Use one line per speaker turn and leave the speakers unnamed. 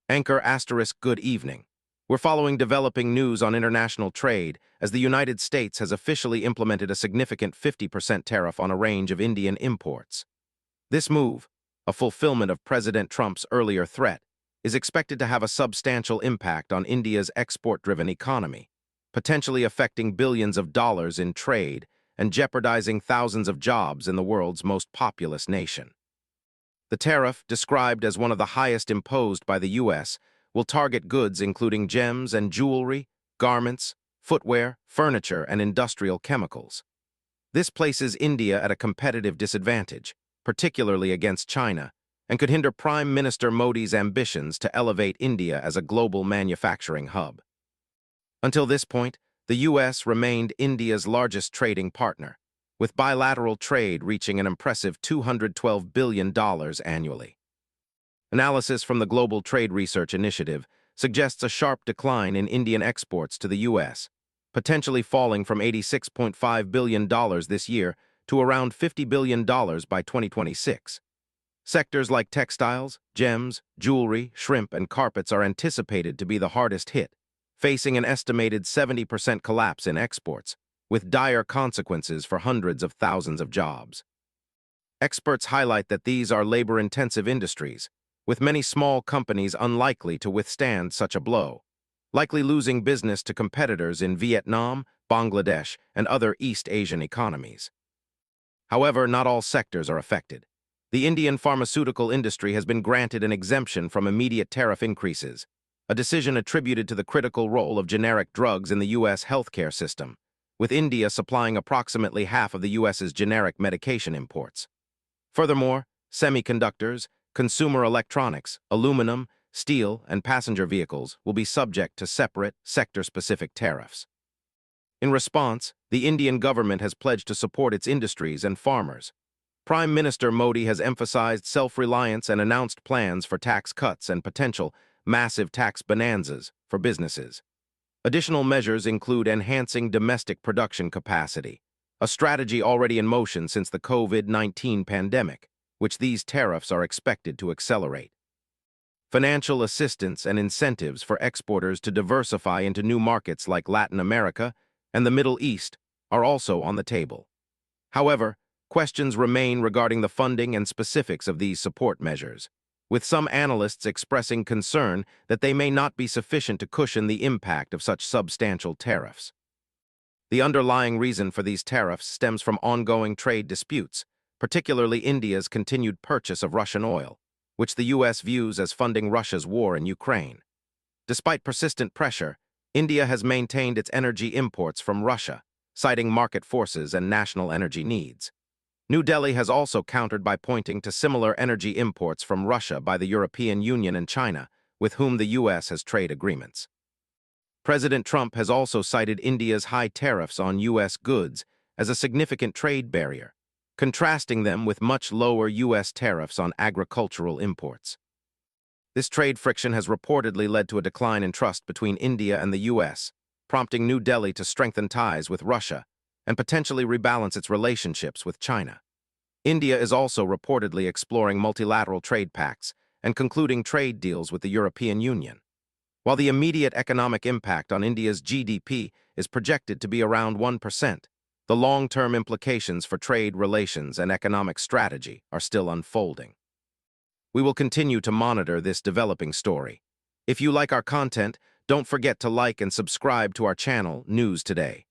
Anchor asterisk good evening. We're following developing news on international trade as the United States has officially implemented a significant 50% tariff on a range of Indian imports. This move, a fulfillment of President Trump's earlier threat, is expected to have a substantial impact on India's export-driven economy, potentially affecting billions of dollars in trade and jeopardizing thousands of jobs in the world's most populous nation. The tariff, described as one of the highest imposed by the U.S., will target goods including gems and jewelry, garments, footwear, furniture, and industrial chemicals. This places India at a competitive disadvantage, particularly against China, and could hinder Prime Minister Modi's ambitions to elevate India as a global manufacturing hub. Until this point, the U.S. remained India's largest trading partner, with bilateral trade reaching an impressive $212 billion annually. Analysis from the Global Trade Research Initiative suggests a sharp decline in Indian exports to the U.S., potentially falling from $86.5 billion this year to around $50 billion by 2026. Sectors like textiles, gems, jewelry, shrimp, and carpets are anticipated to be the hardest hit, facing an estimated 70% collapse in exports, with dire consequences for hundreds of thousands of jobs. Experts highlight that these are labor-intensive industries, with many small companies unlikely to withstand such a blow, likely losing business to competitors in Vietnam, Bangladesh, and other East Asian economies. However, not all sectors are affected. The Indian pharmaceutical industry has been granted an exemption from immediate tariff increases, a decision attributed to the critical role of generic drugs in the U.S. healthcare system, with India supplying approximately half of the U.S.'s generic medication imports. Furthermore, semiconductors, consumer electronics, aluminum, steel, and passenger vehicles will be subject to separate, sector-specific tariffs. In response, the Indian government has pledged to support its industries and farmers. Prime Minister Modi has emphasized self-reliance and announced plans for tax cuts and potential massive tax bonanzas for businesses. Additional measures include enhancing domestic production capacity, a strategy already in motion since the COVID-19 pandemic, which these tariffs are expected to accelerate. Financial assistance and incentives for exporters to diversify into new markets like Latin America and the Middle East are also on the table. However, questions remain regarding the funding and specifics of these support measures, with some analysts expressing concern that they may not be sufficient to cushion the impact of such substantial tariffs. The underlying reason for these tariffs stems from ongoing trade disputes, particularly India's continued purchase of Russian oil, which the U.S. views as funding Russia's war in Ukraine. Despite persistent pressure, India has maintained its energy imports from Russia, citing market forces and national energy needs. New Delhi has also countered by pointing to similar energy imports from Russia by the European Union and China, with whom the U.S. has trade agreements. President Trump has also cited India's high tariffs on U.S. goods as a significant trade barrier, contrasting them with much lower U.S. tariffs on agricultural imports. This trade friction has reportedly led to a decline in trust between India and the U.S., prompting New Delhi to strengthen ties with Russia and potentially rebalance its relationships with China. India is also reportedly exploring multilateral trade pacts and concluding trade deals with the European Union. While the immediate economic impact on India's GDP is projected to be around 1%, the long-term implications for trade relations and economic strategy are still unfolding. We will continue to monitor this developing story. If you like our content, don't forget to like and subscribe to our channel, News Today.